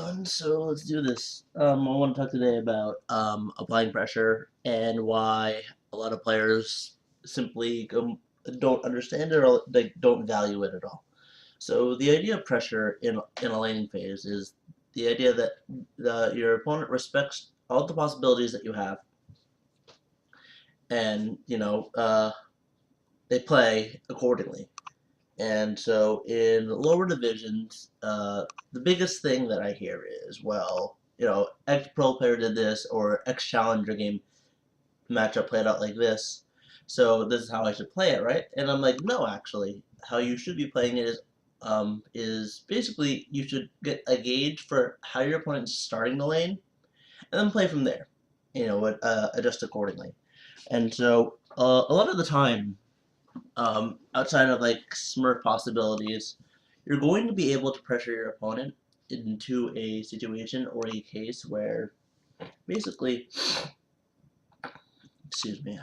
So let's do this. I want to talk today about applying pressure and why a lot of players simply don't understand it or they don't value it at all. So the idea of pressure in a laning phase is the idea that your opponent respects all the possibilities that you have, and they play accordingly. And so in lower divisions, the biggest thing that I hear is, well, X Pro player did this, or X Challenger game matchup played out like this, so this is how I should play it, right? And I'm like, no, actually, how you should be playing it is basically you should get a gauge for how your opponent's starting the lane, and then play from there. Adjust accordingly. And so a lot of the time, outside of like Smurf possibilities, you're going to be able to pressure your opponent into a situation or a case where basically, excuse me,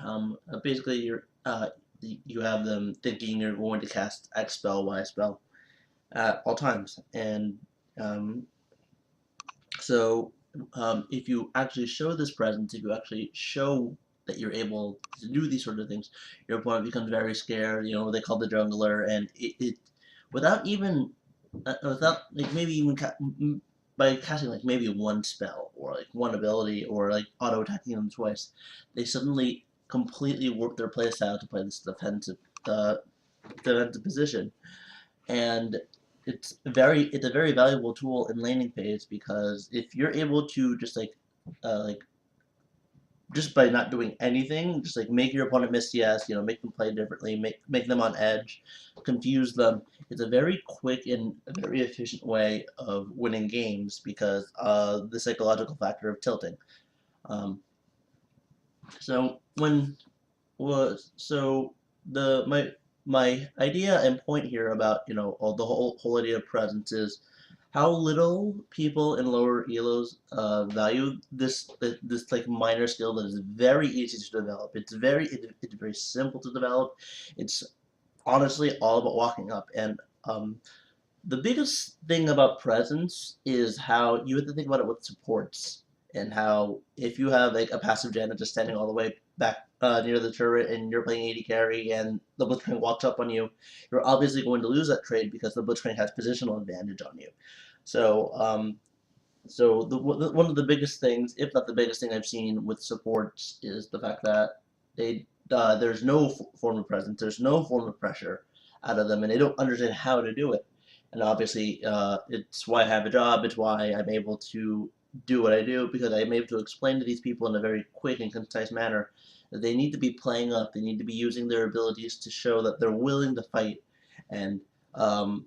basically you have them thinking you're going to cast X spell, Y spell at all times, and um, so if you actually show this presence, if you actually show that you're able to do these sort of things, your opponent becomes very scared. They call the jungler, and it without even without like maybe even by casting like maybe one spell or like one ability or like auto attacking them twice, they suddenly completely warp their playstyle to play this uh, defensive position, and it's a very valuable tool in laning phase because if you're able to just like just by not doing anything, just like make your opponent miss CS, make them play differently, make them on edge, confuse them. It's a very quick and a very efficient way of winning games because the psychological factor of tilting. Um, so when was so the my idea and point here about all the whole idea of presence is how little people in lower elos value this like minor skill that is very easy to develop. It's very simple to develop. It's honestly all about walking up, and the biggest thing about presence is how you have to think about it with supports, and how if you have like a passive Janna just standing all the way back near the turret and you're playing AD carry and the Blitzcrank walks up on you, you're obviously going to lose that trade because the Blitzcrank has positional advantage on you. So one of the biggest things, if not the biggest thing I've seen with supports, is the fact that there's no form of presence, there's no form of pressure out of them, and they don't understand how to do it. And obviously, it's why I have a job. It's why I'm able to do what I do because I'm able to explain to these people in a very quick and concise manner that they need to be playing up. They need to be using their abilities to show that they're willing to fight, and um,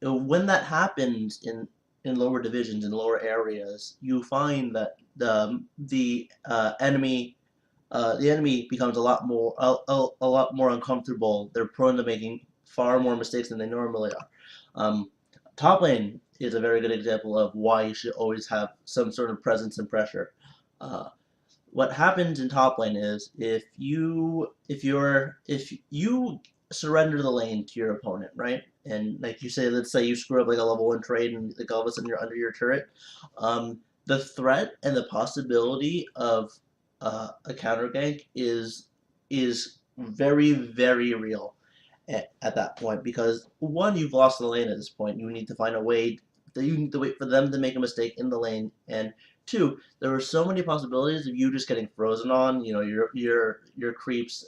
when that happens in lower divisions in lower areas, you find that the enemy becomes a lot more uncomfortable. They're prone to making far more mistakes than they normally are. Um, Top lane is a very good example of why you should always have some sort of presence and pressure. Uh, what happens in top lane is if you surrender the lane to your opponent, right? And like you say, let's say you screw up like a level 1 trade and like all of a sudden you're under your turret. The threat and the possibility of a counter gank is very very real at that point because one, you've lost the lane at this point. You need to find a way that you need to wait for them to make a mistake in the lane, and two, there are so many possibilities of you just getting frozen on. Your creeps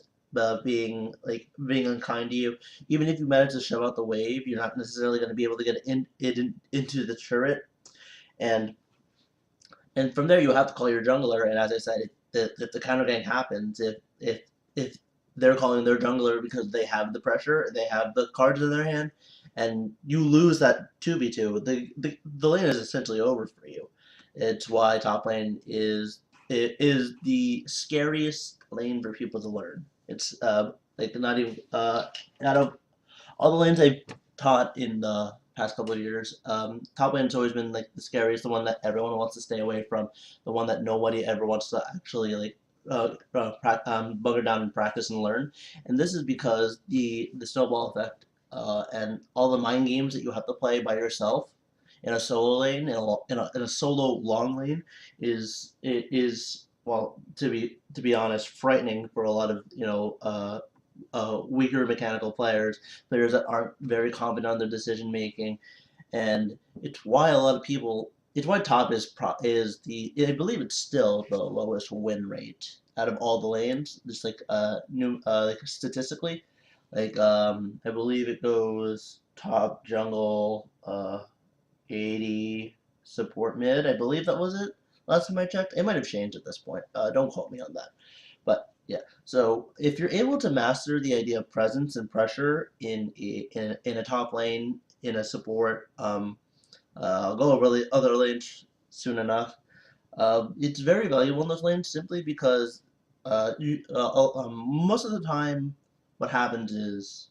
being unkind to you. Even if you manage to shove out the wave, you're not necessarily going to be able to get into the turret, and from there you have to call your jungler. And as I said, if the counter gank happens, if they're calling their jungler because they have the pressure, they have the cards in their hand, and you lose that 2v2, the lane is essentially over for you. It's why top lane is the scariest lane for people to learn. It's like not even out of all the lanes I've taught in the past couple of years, top lane's always been like the scariest, the one that everyone wants to stay away from, the one that nobody ever wants to actually like bugger down and practice and learn. And this is because the snowball effect and all the mind games that you have to play by yourself in a solo lane, in a solo long lane, is well, to be honest, frightening for a lot of weaker mechanical players that aren't very confident on their decision making, and it's why a lot of people. It's why top is the, I believe it's still the lowest win rate out of all the lanes, just like new like statistically, like I believe it goes top jungle 80 support mid. I believe that was it last time I checked. It might have changed at this point. Don't quote me on that. But yeah, so if you're able to master the idea of presence and pressure in a top lane, in a support, I'll go over the other lanes soon enough. It's very valuable in those lanes simply because most of the time what happens is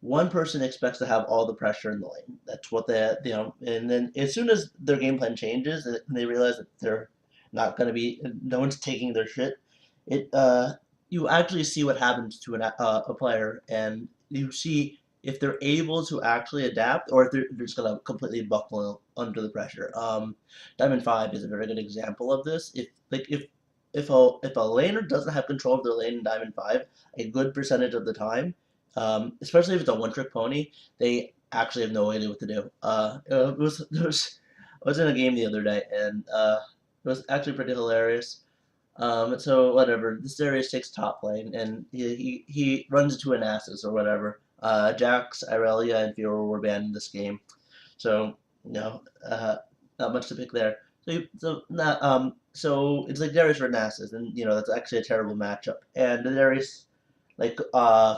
one person expects to have all the pressure in the lane. That's what and then as soon as their game plan changes and they realize that they're not going to be, no one's taking their shit, it you actually see what happens to a player, and you see if they're able to actually adapt or if they're just going to completely buckle under the pressure. Diamond 5 is a very good example of this. If a laner doesn't have control of their lane in Diamond 5 a good percentage of the time, especially if it's a one-trick pony, they actually have no idea what to do. I was in a game the other day, and it was actually pretty hilarious. So whatever, this Darius takes top lane, and he runs into an Nasus or whatever. Jax, Irelia, and Fiora were banned in this game, so not much to pick there. So it's like Darius versus Nasus, and that's actually a terrible matchup. And Darius, like,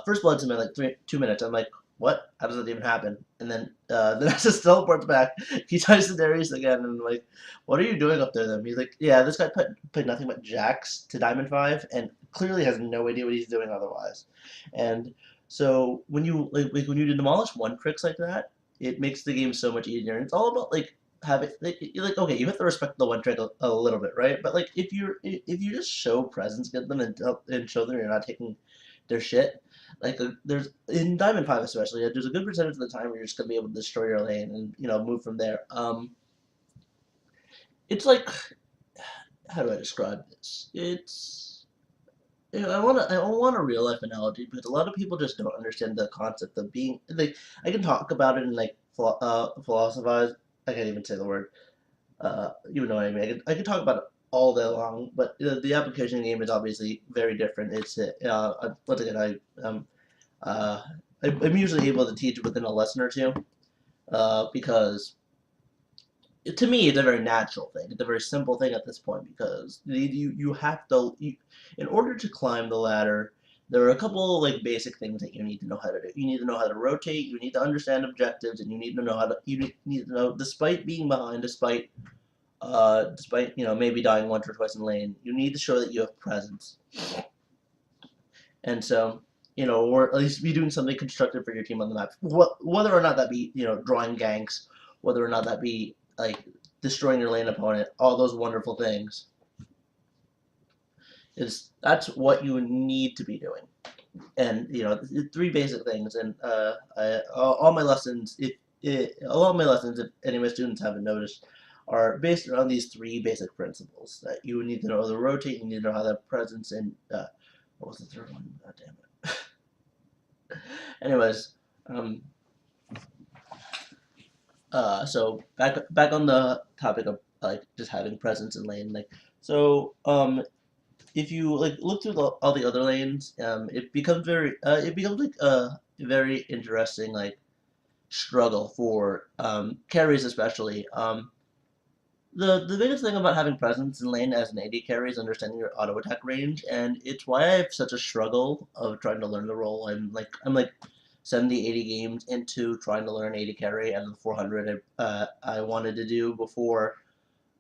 first blood's in like 2 minutes. I'm like, what? How does that even happen? And then the Nasus teleports back. He tries to Darius again, and I'm like, what are you doing up there then? He's like, yeah, this guy played nothing but Jax to Diamond 5, and clearly has no idea what he's doing otherwise. And so when you when you demolish one tricks like that, it makes the game so much easier. And it's all about like having okay, you have to respect the one trick a little bit, right? But like if you just show presence, get them and show them you're not taking their shit. Like there's in Diamond 5 especially, there's a good percentage of the time where you're just gonna be able to destroy your lane and move from there. It's like, how do I describe this? It's I want a real life analogy because a lot of people just don't understand the concept of being like, I can talk about it and like philosophize. I can't even say the word. You know what I mean? I can talk about it all day long, but the application game is obviously very different. It's once again uh, I'm usually able to teach within a lesson or two, because to me it's a very natural thing. It's a very simple thing at this point because you have to in order to climb the ladder. There are a couple like basic things that you need to know how to do. You need to know how to rotate. You need to understand objectives, and you need to know how to. You need to know, despite being behind, despite maybe dying once or twice in lane, you need to show that you have presence, and so or at least be doing something constructive for your team on the map. Whether or not that be drawing ganks, whether or not that be like destroying your lane opponent, all those wonderful things. That's what you need to be doing, and three basic things. And all my lessons, a lot of my lessons, if any of my students haven't noticed, are based around these three basic principles. That you need to know how to rotate, you need to know how to have presence, and what was the third one? God damn it. Anyways, so back on the topic of like just having presence in lane, like so if you like look through all the other lanes, it becomes like a very interesting like struggle for carries especially. The biggest thing about having presence in lane as an AD carry is understanding your auto attack range, and it's why I have such a struggle of trying to learn the role. I'm like 70, 80 games into trying to learn AD carry out of the 400 I wanted to do before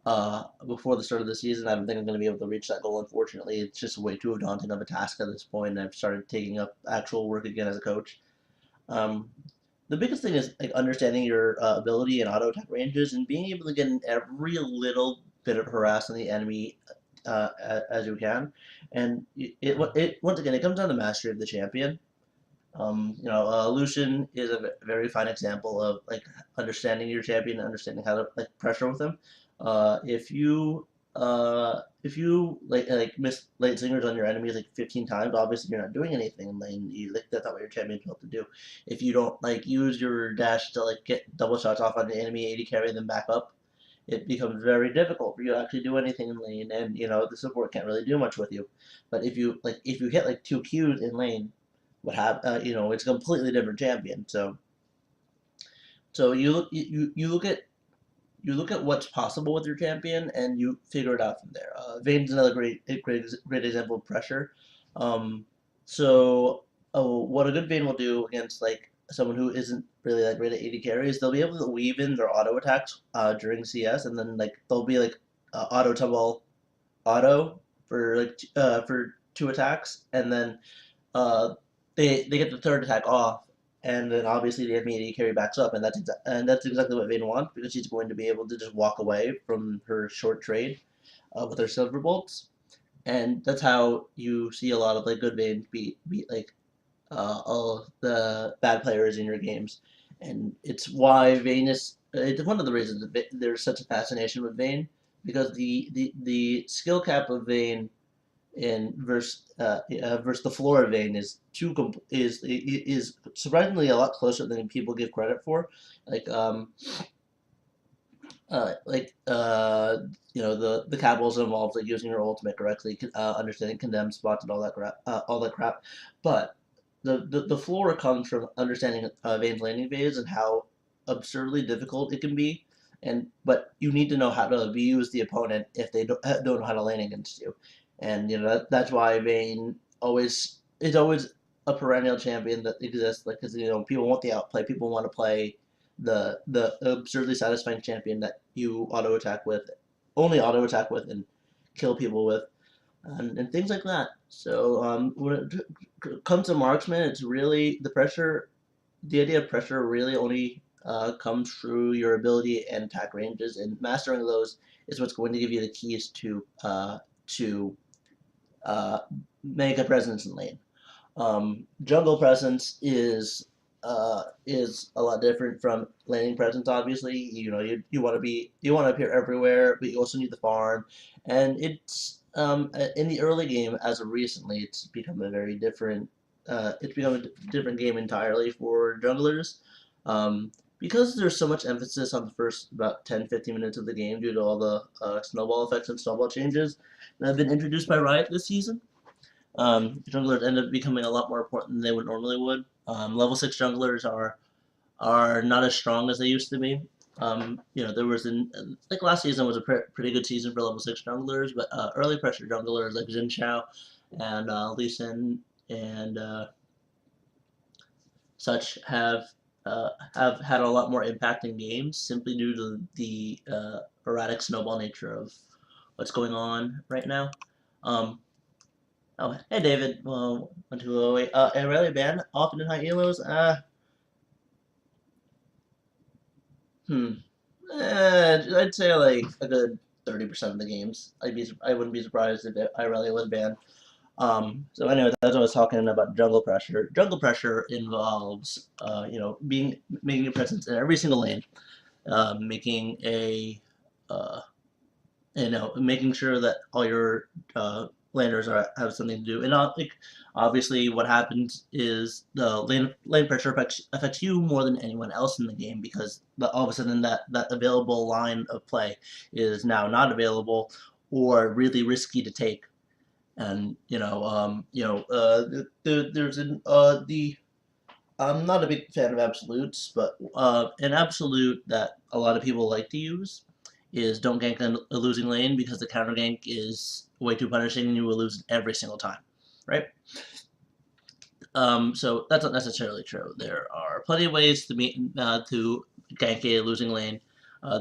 the start of the season. I don't think I'm going to be able to reach that goal, unfortunately. It's just way too daunting of a task at this point, and I've started taking up actual work again as a coach. Um, the biggest thing is like understanding your ability and auto attack ranges and being able to get in every little bit of harassing the enemy as you can. And it once again, it comes down to mastery of the champion. Lucian is a very fine example of like understanding your champion and understanding how to like pressure with him. If you like miss lane singers on your enemies like 15 times, obviously you're not doing anything in lane. You like that's not what your champion's supposed to do. If you don't like use your dash to like get double shots off on the enemy AD carry and then back up, it becomes very difficult for you to actually do anything in lane, and the support can't really do much with you. But if you hit like two Qs in lane, it's a completely different champion. So you look at what's possible with your champion and you figure it out from there. Vayne's another great example of pressure. Um, what a good Vayne will do against like someone who isn't really that great at AD carry is they'll be able to weave in their auto attacks during CS, and then like they'll be like auto tumble auto for two attacks, and then uh, they get the third attack off, and then obviously the enemy carry backs up, and that's exactly what Vayne wants, because she's going to be able to just walk away from her short trade with her silver bolts, and that's how you see a lot of like good Vaynes beat like all the bad players in your games, and it's why Vayne is. It's one of the reasons that there's such a fascination with Vayne, because the skill cap of Vayne in versus the floor vein is surprisingly a lot closer than people give credit for. Like the capital's involved like using your ultimate correctly, understanding condemned spots and all that crap. But the floor comes from understanding Vayne's landing phase and how absurdly difficult it can be. But you need to know how to abuse the opponent if they don't know how to lane against you, and that's why Vayne always is always a perennial champion that exists. Like, because people want the outplay, people want to play the absurdly satisfying champion that you only auto attack with, and kill people with, and things like that. So when it comes to marksman, it's really the pressure. The idea of pressure really only comes through your ability and attack ranges, and mastering those is what's going to give you the keys to uh, make a presence in lane. Jungle presence is a lot different from laning presence. Obviously, you want to appear everywhere, but you also need the farm, and it's in the early game as of recently, it's become a very different. It's become a different game entirely for junglers. Because there's so much emphasis on the first about 10-15 minutes of the game due to all the snowball effects and snowball changes that have been introduced by Riot this season. Junglers end up becoming a lot more important than they would normally would. Level 6 junglers are not as strong as they used to be. There was like last season was a pretty good season for level 6 junglers, but early pressure junglers like Xin Xiao and Lee Sin and such have had a lot more impact in games simply due to the erratic snowball nature of what's going on right now. Oh, hey David. Well, 1208. Aurelia band often in high elos. Hmm. I'd say like a good 30% of the games. I wouldn't be surprised if Aurelia was banned. So anyway, that's what I was talking about jungle pressure. Jungle pressure involves, making a presence in every single lane, making uh, making sure that all your landers have something to do. And obviously, what happens is the lane pressure affects you more than anyone else in the game, because all of a sudden that available line of play is now not available or really risky to take. And there's the I'm not a big fan of absolutes, but an absolute that a lot of people like to use is don't gank a losing lane, because the counter gank is way too punishing and you will lose every single time, right? So that's not necessarily true. There are plenty of ways to gank a losing lane.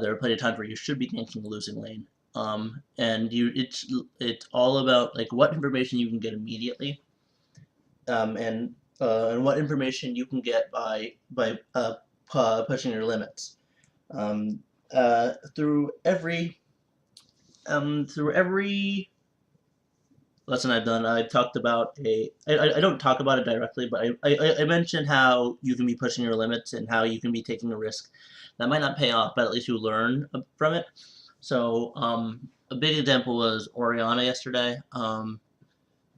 There are plenty of times where you should be ganking a losing lane. It's all about like what information you can get immediately, and what information you can get by pushing your limits. Um, through every lesson I've done, I talked about I don't talk about it directly, but I mentioned how you can be pushing your limits and how you can be taking a risk that might not pay off, but at least you learn from it. So a big example was Oriana yesterday.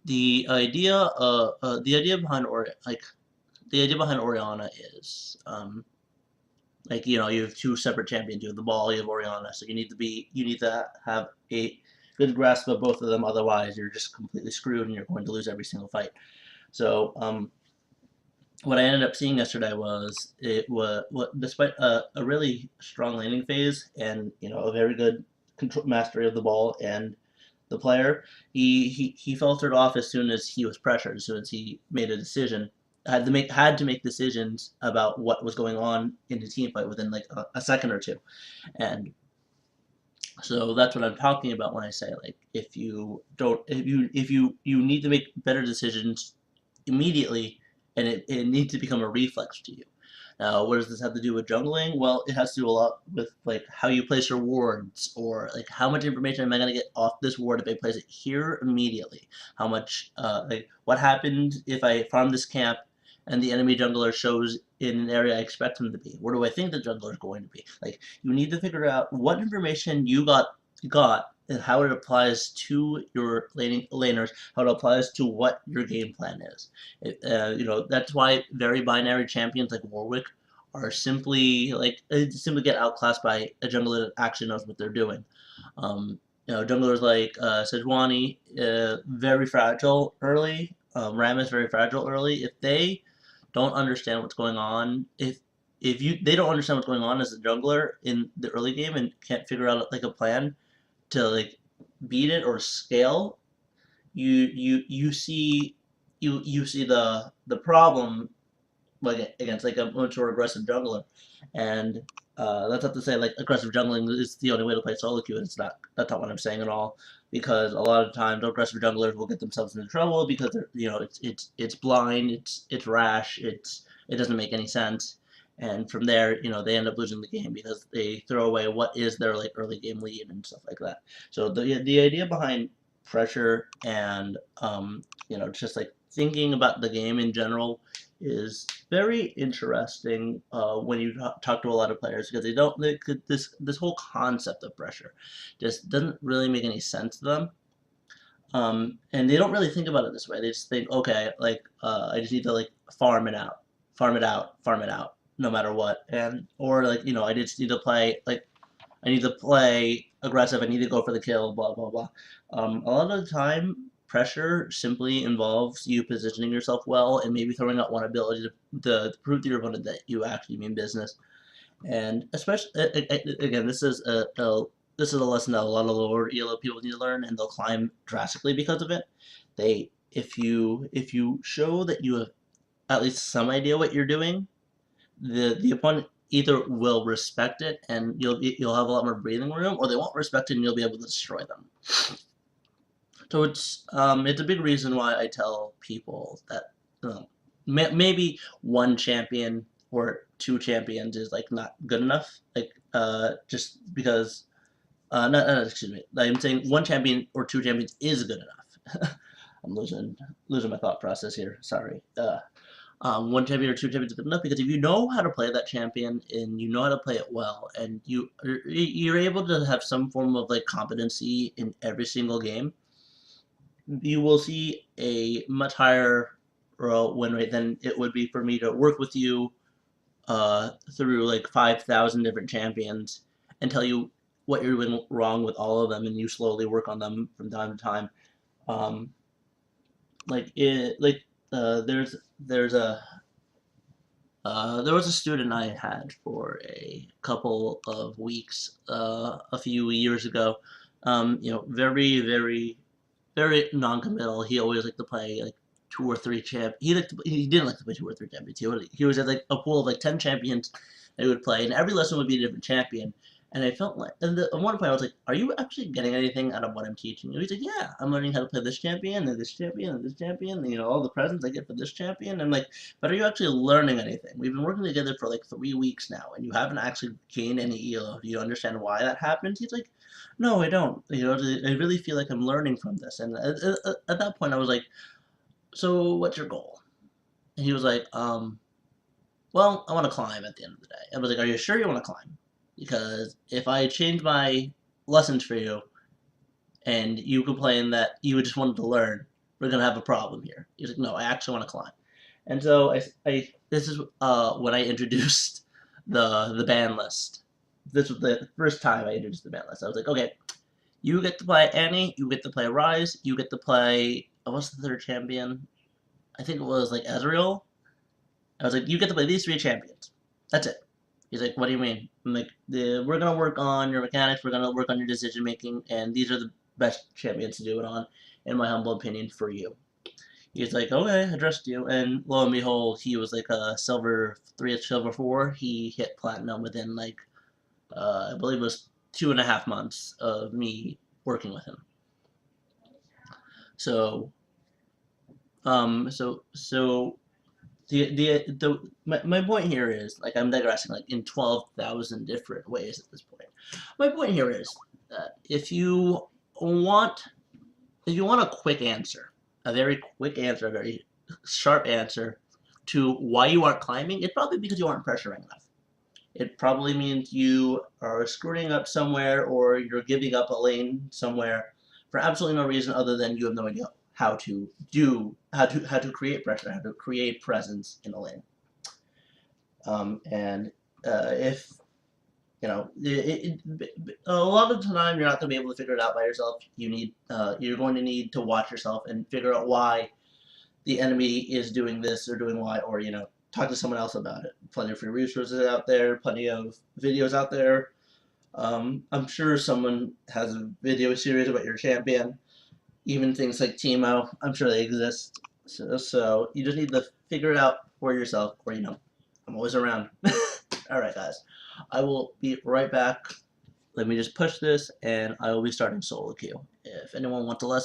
The idea behind the idea behind Oriana is like you have two separate champions. You have the ball, you have Oriana, so you need to have a good grasp of both of them. Otherwise, you're just completely screwed and you're going to lose every single fight. So what I ended up seeing yesterday was despite a really strong landing phase and a very good control mastery of the ball and the player, he faltered off as soon as he was pressured, as soon as he made a decision. Had to make decisions about what was going on in the team fight within like a second or two, and so that's what I'm talking about when I say like if you need to make better decisions immediately, and it needs to become a reflex to you. Now, what does this have to do with jungling? Well, it has to do a lot with like how you place your wards, or like how much information am I gonna get off this ward if I place it here immediately? How much like what happened if I farm this camp and the enemy jungler shows in an area I expect him to be? Where do I think the jungler is going to be? Like you need to figure out what information you got and how it applies to your laners, how it applies to what your game plan is. That's why very binary champions like Warwick are simply simply get outclassed by a jungler that actually knows what they're doing. Junglers like Sejuani, very fragile early. Ram is very fragile early. If they don't understand what's going on, if they don't understand what's going on as a jungler in the early game and can't figure out like a plan to like beat it or scale, you see the problem like against like a much more aggressive jungler, and that's not to say like aggressive jungling is the only way to play solo queue. It's not. That's not what I'm saying at all. Because a lot of times aggressive junglers will get themselves into trouble because they're it's blind, it's rash, it doesn't make any sense, and from there they end up losing the game because they throw away what is their like early game lead and stuff like that. So the idea behind pressure and just like thinking about the game in general is very interesting when you talk to a lot of players because this whole concept of pressure just doesn't really make any sense to them. And they don't really think about it this way. They just think, okay, like I just need to like farm it out, farm it out, no matter what. And or like I just need to play like I need to play aggressive. I need to go for the kill. Blah blah blah. A lot of the time, pressure simply involves you positioning yourself well and maybe throwing out one ability to prove to your opponent that you actually mean business. And especially again, this is a lesson that a lot of lower ELO people need to learn, and they'll climb drastically because of it. If you show that you have at least some idea what you're doing, the opponent either will respect it and you'll have a lot more breathing room, or they won't respect it and you'll be able to destroy them. So it's a big reason why I tell people that maybe one champion or two champions is like not good enough. Like just because excuse me, I'm saying one champion or two champions is good enough. I'm losing my thought process here. Sorry. One champion or two champions is good enough because if you know how to play that champion and you know how to play it well, and you're able to have some form of like competency in every single game, you will see a much higher win rate than it would be for me to work with you through like 5,000 different champions and tell you what you're doing wrong with all of them, and you slowly work on them from time to time. Um, there's a there was a student I had for a couple of weeks a few years ago. Very, very, very non-committal. He always liked to play like two or three champ. He didn't like to play two or three champions. He was at like a pool of like 10 champions that he would play, and every lesson would be a different champion. And I felt like, at one point I was like, "Are you actually getting anything out of what I'm teaching you?" He's like, "Yeah, I'm learning how to play this champion and this champion and this champion. And, all the presents I get for this champion." I'm like, "But are you actually learning anything? We've been working together for like 3 weeks now, and you haven't actually gained any ELO. Do you understand why that happened?" He's like, no, I don't. I really feel like I'm learning from this. And at that point, I was like, so what's your goal? And he was like, well, I want to climb at the end of the day. I was like, are you sure you want to climb? Because if I change my lessons for you and you complain that you just wanted to learn, we're gonna have a problem here. He's like, no, I actually want to climb. And so this is when I introduced the band list. This was the first time I introduced the band list. I was like, okay, you get to play Annie, you get to play Rise, you get to play what's the third champion? I think it was like Ezreal. I was like, you get to play these three champions. That's it. He's like, what do you mean? I'm like, we're gonna work on your mechanics, we're gonna work on your decision making, and these are the best champions to do it on, in my humble opinion, for you. He's like, okay, I trust you, and lo and behold, he was like a silver 3, silver 4. He hit platinum within like, I believe it was 2.5 months of me working with him. So, so my point here is, like, I'm digressing like in 12,000 different ways at this point. My point here is that want if you want a quick answer, a very quick answer, a very sharp answer to why you aren't climbing, it's probably because you aren't pressuring enough. It probably means you are screwing up somewhere, or you're giving up a lane somewhere for absolutely no reason other than you have no idea how to create pressure, how to create presence in a lane. And if you know, a lot of the time you're not going to be able to figure it out by yourself. You're going to need to watch yourself and figure out why the enemy is doing this or doing why, or talk to someone else about it. Plenty of free resources out there, plenty of videos out there. I'm sure someone has a video series about your champion. Even things like Teemo, I'm sure they exist. So you just need to figure it out for yourself, or I'm always around. Alright guys, I will be right back. Let me just push this and I will be starting solo queue. If anyone wants to listen